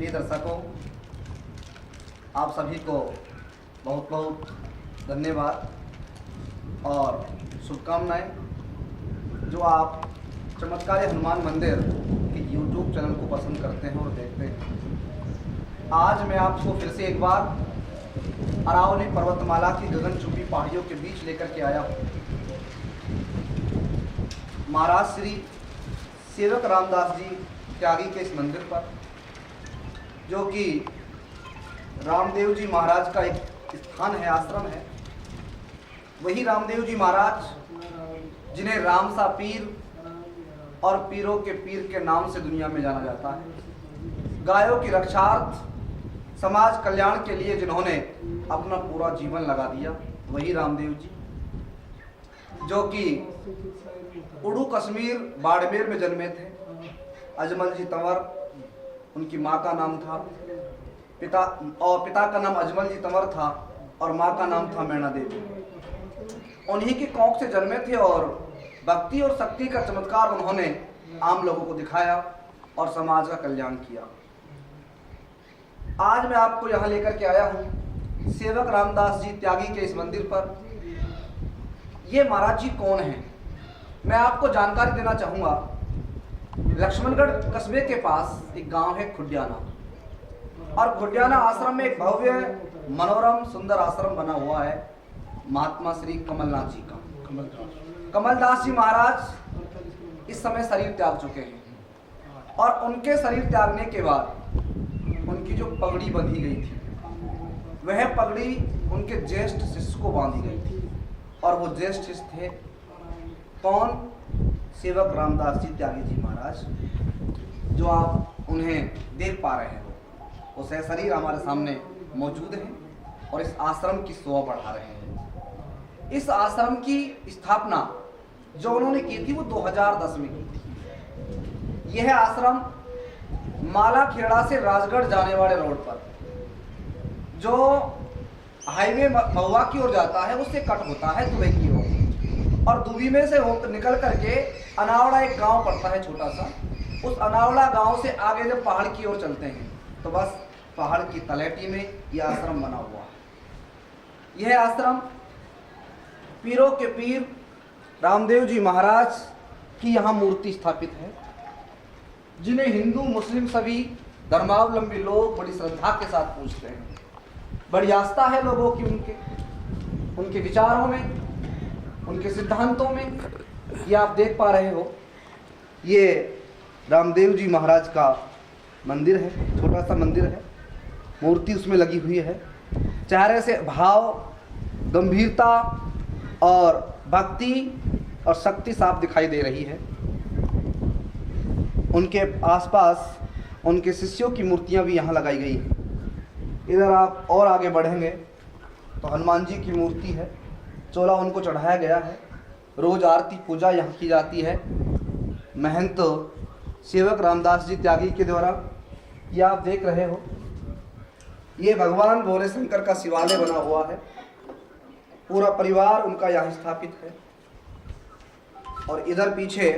प्रिय दर्शकों, आप सभी को बहुत बहुत धन्यवाद और शुभकामनाएं जो आप चमत्कारी हनुमान मंदिर के YouTube चैनल को पसंद करते हैं और देखते हैं। आज मैं आपको फिर से एक बार अरावली पर्वतमाला की गगनचुंबी पहाड़ियों के बीच लेकर के आया हूँ। महाराज श्री सेवक रामदास जी त्यागी के इस मंदिर पर, जो कि रामदेव जी महाराज का एक स्थान है, आश्रम है। वही रामदेव जी महाराज जिन्हें रामसा पीर और पीरों के पीर के नाम से दुनिया में जाना जाता है। गायों की रक्षार्थ, समाज कल्याण के लिए जिन्होंने अपना पूरा जीवन लगा दिया, वही रामदेव जी, जो कि उड़ू कश्मीर बाड़मेर में जन्मे थे। अजमल जी तंवर उनकी माँ का नाम था, पिता का नाम अजमल जी तंवर था और माँ का नाम था मैना देवी। उन्हीं की कोख से जन्मे थे और भक्ति और शक्ति का चमत्कार उन्होंने आम लोगों को दिखाया और समाज का कल्याण किया। आज मैं आपको यहाँ लेकर के आया हूँ सेवक रामदास जी त्यागी के इस मंदिर पर। ये महाराज जी कौन हैं, मैं आपको जानकारी देना चाहूँगा। लक्ष्मणगढ़ कस्बे के पास एक गांव है खुडियाना, और खुडियाना आश्रम में एक भव्य मनोरम सुंदर आश्रम बना हुआ है महात्मा श्री कमलनाथ जी का। कमलदास जी महाराज इस समय शरीर त्याग चुके हैं और उनके शरीर त्यागने के बाद उनकी जो पगड़ी बंधी गई थी, वह पगड़ी उनके ज्येष्ठ शिष्य को बांधी गई थी। और वो ज्येष्ठ शिष्य थे कौन? सेवक रामदास जी त्यागी जी महाराज, जो आप उन्हें देख पा रहे हो। वो सशरीर हमारे सामने मौजूद हैं और इस आश्रम की शोभा बढ़ा रहे हैं। इस आश्रम की स्थापना जो उन्होंने की थी वो 2010 में की थी। यह आश्रम मालाखेड़ा से राजगढ़ जाने वाले रोड पर, जो हाईवे महुआ की ओर जाता है, उससे कट होता है दुबई की ओर, और दुबई में से होकर निकल करके अनावड़ा एक गांव पड़ता है छोटा सा। उस अनावड़ा गांव से आगे जब पहाड़ की ओर चलते हैं तो बस पहाड़ की तलहटी में यह आश्रम बना हुआ है। यह आश्रम पीरों के पीर रामदेव जी महाराज की यहाँ मूर्ति स्थापित है, जिन्हें हिंदू मुस्लिम सभी धर्मावलंबी लोग बड़ी श्रद्धा के साथ पूजते हैं। बड़ी आस्था है लोगों की उनके विचारों में, उनके सिद्धांतों में। ये आप देख पा रहे हो, ये रामदेव जी महाराज का मंदिर है, छोटा सा मंदिर है। मूर्ति उसमें लगी हुई है। चेहरे से भाव, गंभीरता और भक्ति और शक्ति साफ दिखाई दे रही है। उनके आसपास उनके शिष्यों की मूर्तियां भी यहाँ लगाई गई हैं। इधर आप और आगे बढ़ेंगे तो हनुमान जी की मूर्ति है, चोला उनको चढ़ाया गया है। रोज आरती पूजा यहाँ की जाती है महंत सेवक रामदास जी त्यागी के द्वारा। ये आप देख रहे हो, ये भगवान भोले शंकर का शिवालय बना हुआ है। पूरा परिवार उनका यहाँ स्थापित है। और इधर पीछे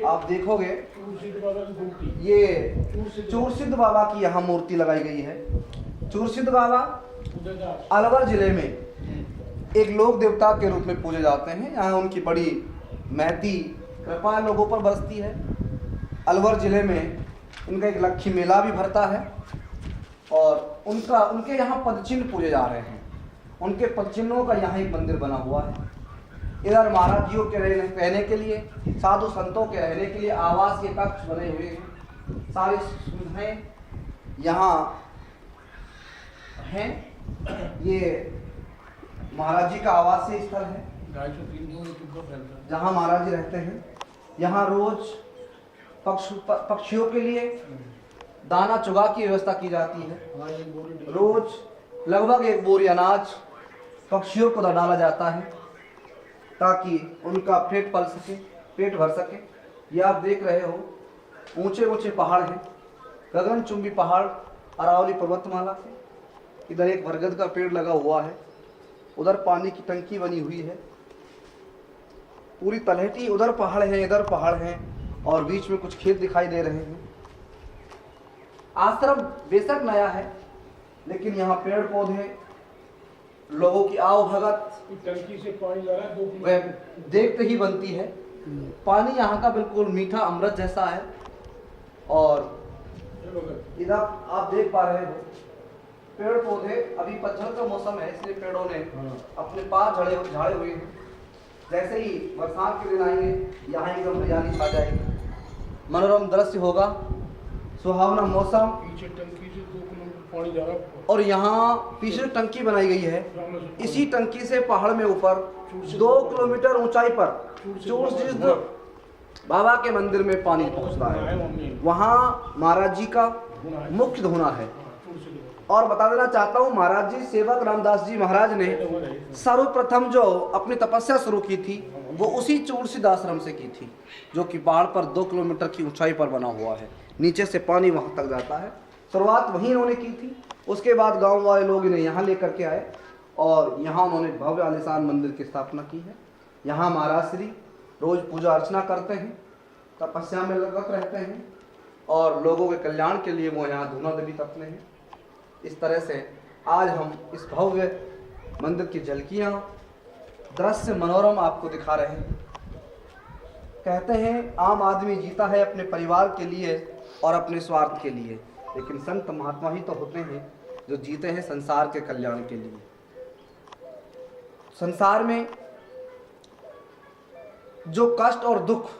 आप देखोगे, ये चूरसिद्ध बाबा की यहाँ मूर्ति लगाई गई है। चूरसिद्ध बाबा अलवर जिले में एक लोक देवता के रूप में पूजे जाते हैं। यहाँ उनकी बड़ी महती कृपा लोगों पर बरसती है। अलवर जिले में इनका एक लक्खी मेला भी भरता है और उनके यहाँ पदचिन्ह पूजे जा रहे हैं। उनके पदचिन्हों का यहाँ एक मंदिर बना हुआ है। इधर महाराज जियों के रहने के लिए, साधु संतों के रहने के लिए आवास के कक्ष बने हुए हैं। सारी सुविधाएं यहाँ हैं। ये महाराज जी का आवासीय स्थल है जहाँ महाराज जी रहते हैं। यहाँ रोज पक्षियों के लिए दाना चुगा की व्यवस्था की जाती है। रोज लगभग 1 बोरी अनाज पक्षियों को डाला जाता है ताकि उनका पेट पल सके, पेट भर सके। ये आप देख रहे हो, ऊंचे ऊंचे पहाड़ हैं, गगनचुंबी पहाड़ अरावली पर्वतमाला के। इधर एक बरगद का पेड़ लगा हुआ है, उधर पानी की टंकी बनी हुई है। पूरी तलहटी, उधर पहाड़ हैं, इधर पहाड़ हैं और बीच में कुछ खेत दिखाई दे रहे हैं। आश्रम बेशक नया है, लेकिन यहाँ पेड़ पौधे, लोगों की आवभगत, टंकी से पानी आ रहा है 2 वह किलोमीटर। देखते ही बनती है। पानी यहाँ का बिल्कुल मीठा अमृत जैसा है। और इधर आप देख पा रहे हो पेड़ पौधे, अभी पतझड़ का मौसम है इसलिए पेड़ों ने अपने पार झाड़े हुए हैं। जैसे ही बरसात के दिन आएंगे यहाँ एकदम हरियाली छा जाएगी, मनोरम दृश्य होगा, सुहावना मौसम। पीछे टंकी से 2 किलोमीटर पानी जा रहा है। और यहाँ पीछे टंकी बनाई गई है, इसी टंकी से पहाड़ में ऊपर 2 किलोमीटर ऊंचाई पर चूड़ बाबा के मंदिर में पानी पहुंचता है। वहाँ महाराज जी का मुख्य धुना है। और बता देना चाहता हूँ, महाराज जी सेवक रामदास जी महाराज ने सर्वप्रथम जो अपनी तपस्या शुरू की थी वो उसी चूड़सिद्ध आश्रम से की थी, जो कि पहाड़ पर 2 किलोमीटर की ऊंचाई पर बना हुआ है। नीचे से पानी वहां तक जाता है। शुरुआत वहीं उन्होंने की थी। उसके बाद गांव वाले लोग इन्हें यहाँ लेकर के आए और यहाँ उन्होंने भव्य आलीशान मंदिर की स्थापना की है। यहाँ महाराज श्री रोज पूजा अर्चना करते हैं, तपस्या में लग रहते हैं और लोगों के कल्याण के लिए वो यहाँ धुना देवी तपते हैं। इस तरह से आज हम इस भव्य मंदिर की झलकियाँ, दृश्य मनोरम आपको दिखा रहे हैं। कहते हैं आम आदमी जीता है अपने परिवार के लिए और अपने स्वार्थ के लिए, लेकिन संत महात्मा ही तो होते हैं जो जीते हैं संसार के कल्याण के लिए। संसार में जो कष्ट और दुख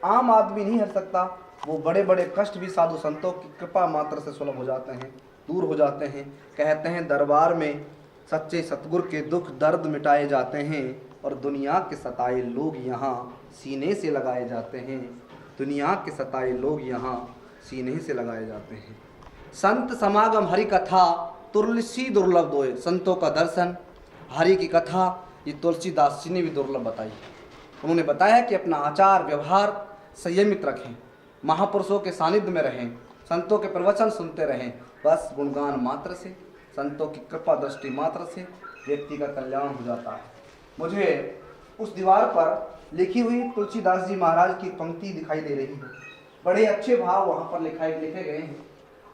आम आदमी नहीं हर सकता, वो बड़े बड़े कष्ट भी साधु संतों की कृपा मात्र से सुलभ हो जाते हैं, दूर हो जाते हैं। कहते हैं दरबार में सच्चे सतगुरु के दुख दर्द मिटाए जाते हैं और दुनिया के सताए लोग यहाँ सीने से लगाए जाते हैं। दुनिया के सताए लोग यहाँ सीने से लगाए जाते हैं। संत समागम हरि कथा तुलसी दुर्लभ दोए। संतों का दर्शन, हरि की कथा, ये तुलसीदास जी ने भी दुर्लभ बताई। उन्होंने बताया कि अपना आचार व्यवहार संयमित रखें, महापुरुषों के सानिध्य में रहें, संतों के प्रवचन सुनते रहें। बस गुणगान मात्र से, संतों की कृपा दृष्टि मात्र से व्यक्ति का कल्याण हो जाता है। मुझे उस दीवार पर लिखी हुई तुलसीदास जी महाराज की पंक्ति दिखाई दे रही है। बड़े अच्छे भाव वहाँ पर लिखे गए हैं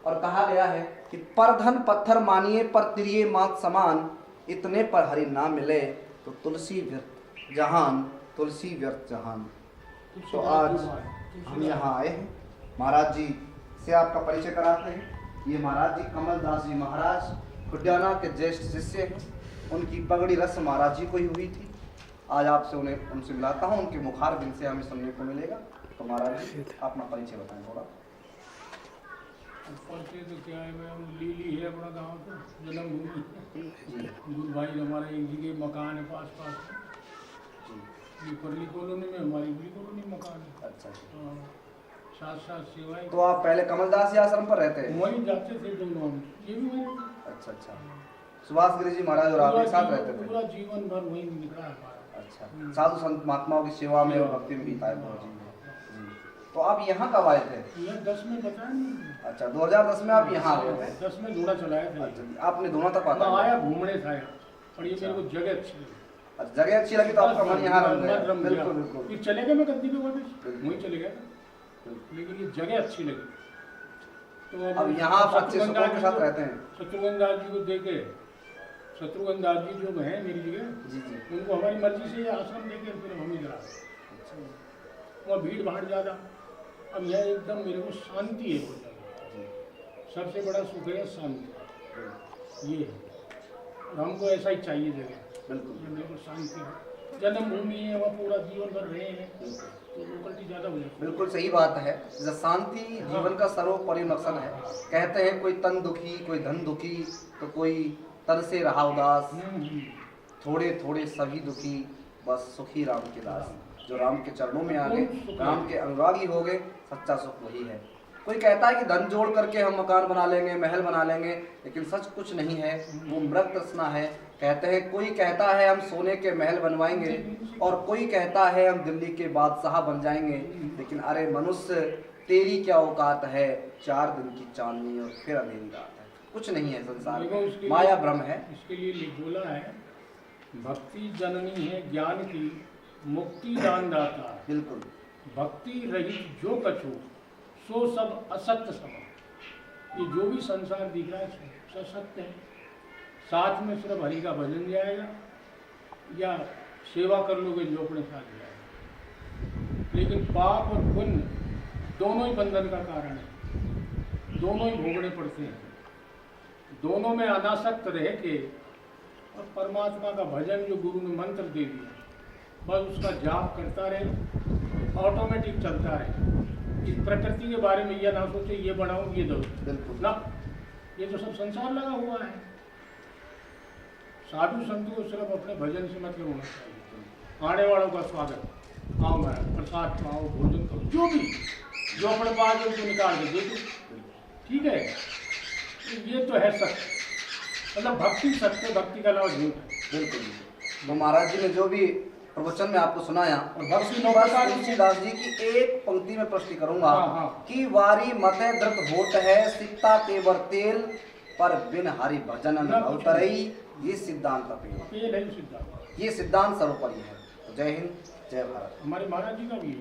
और कहा गया है कि पर धन पत्थर मानिए पर तिरिये मात समान, इतने पर हरि ना मिले तो तुलसी व्यर्थ जहान, तुलसी व्यर्थ जहान। तो आज हम यहाँ आए हैं, महाराज जी से आपका परिचय कराते हैं। ये महाराज जी कमलदास जी महाराज खुड्याना के ज्येष्ठ शिष्य हैं। उनकी पगड़ी रस्म महाराज जी को ही हुई थी। आज आपसे उनसे मिलाता हूँ, उनके मुखार बिन से हमें सुनने को मिलेगा। तो महाराज जी अपना परिचय बताएं थोड़ा। परिचय तो क्या है, मैं लीली है अपना गाँव को जन्मभूमि। दूर भाई हमारे एक जगह मकान है पास ये परली कॉलोनी में, हमारी बड़ी कॉलोनी मकान है। अच्छा, साथ साथ सेवाएं। तो आप पहले कमलदास जी आश्रम पर रहते हैं? वहीं जाते थे दोनों, ये भी वहीं। अच्छा, सुभाष गिरी जी महाराज और आप एक साथ रहते थे? पूरा जीवन भर वहीं निकला हमारा। अच्छा, साधु संत महात्माओं की सेवा में और भक्ति में बीता है। तो आप यहाँ कब आए थे? 10 में बताया नहीं। अच्छा, 2010 में आप यहाँ आए थे? 10 में घोड़ा चलाया था। अच्छा, आपने दोनों तक आया घूमने था और ये मेरे को जगह अच्छी लगी। जगह अच्छी लगी तो आपका मन यहाँ रम गया। बिल्कुल बिल्कुल। फिर चले गए, मैं गद्दी पे वापस वहीं चले गया, लेकिन ये जगह अच्छी लगी। तो अब यहाँ आप अच्छे सुकून के साथ रहते हैं। शत्रुघ्न दास जी को देखे, शत्रुघ्न दास जी जो है मेरी जगह, जी जी, उनको हमारी मर्जी से आश्रम देके फिर हम ही करा। वहाँ भीड़ भाड़ ज़्यादा, अब यह एकदम मेरे को शांति है बहुत ज़्यादा। सबसे बड़ा सुख है शांति, ये है और हमको ऐसा ही चाहिए जगह। बिल्कुल, मेरे को शांति है, जन्मभूमि है, वहाँ पूरा जीवन भर रहे हैं तो लोकलिटी ज़्यादा हो जाती है। बिल्कुल सही बात है। शांति जीवन का सर्वोपरि मकसद है। कहते हैं कोई तन दुखी, कोई धन दुखी, तो कोई तन से रहा उदास, थोड़े थोड़े सभी दुखी, बस सुखी राम के दास। जो राम के चरणों में आ गए, राम के अनुरागी हो गए, सच्चा सुख वही है। कोई कहता है कि धन जोड़ करके हम मकान बना लेंगे, महल बना लेंगे, लेकिन सच कुछ नहीं है, वो मृत तृष्णा है। कहते हैं कोई कहता है हम सोने के महल बनवाएंगे और कोई कहता है हम दिल्ली के बादशाह बन जाएंगे, लेकिन अरे मनुष्य तेरी क्या औकात है, 4 दिन की चांदनी और फिर अंधेरी रात है। कुछ नहीं है संसार में, माया भ्रम है। इसके लिए बोला है भक्ति जननी है ज्ञान की, मुक्ति दान दाता। बिल्कुल, भक्ति रहित जो कछु सो सब असत्य सम। ये जो भी संसार दिख रहा है सब सत्य है। साथ में सिर्फ हरि का भजन जाएगा या सेवा कर लोगे जो अपने साथ जाएगा। लेकिन पाप और पुण्य दोनों ही बंधन का कारण है, दोनों ही भोगने पड़ते हैं। दोनों में अनासक्त रह के और परमात्मा का भजन जो गुरु ने मंत्र दे दिया, बस उसका जाप करता रहे, ऑटोमेटिक चलता रहे। इस प्रकृति के बारे में यह ना सोचे ये बनाऊं ये दो, बिल्कुल ना, ये तो सब संसार लगा हुआ है। साधु संतों को सिर्फ अपने भजन से मतलब होना चाहिए। आने वालों का स्वागत, आओ महाराज प्रसाद पाओ, भोजन करो, जो भी जो अपने पास है उसको निकाल के दे दो, ठीक है। ये तो है सत्य, मतलब भक्ति सत्य, भक्ति का अलावा झूठ है। बिल्कुल। तो महाराज जी ने जो भी प्रवचन में आपको सुनाया, और भक्ति नौ बस प्रकार की तुलसीदास जी की एक पंक्ति में प्रश्न करूंगा हाँ। कि वारी मते धृत होत है सिक्ता तेवर तेल, पर बिन हरि भजन न उतरई, ये सिद्धांत अपनी, ये नहीं सिद्धांत। ये सिद्धांत सर्वोपरि है। तो जय हिंद, जय भारत। हमारे महाराज जी का भी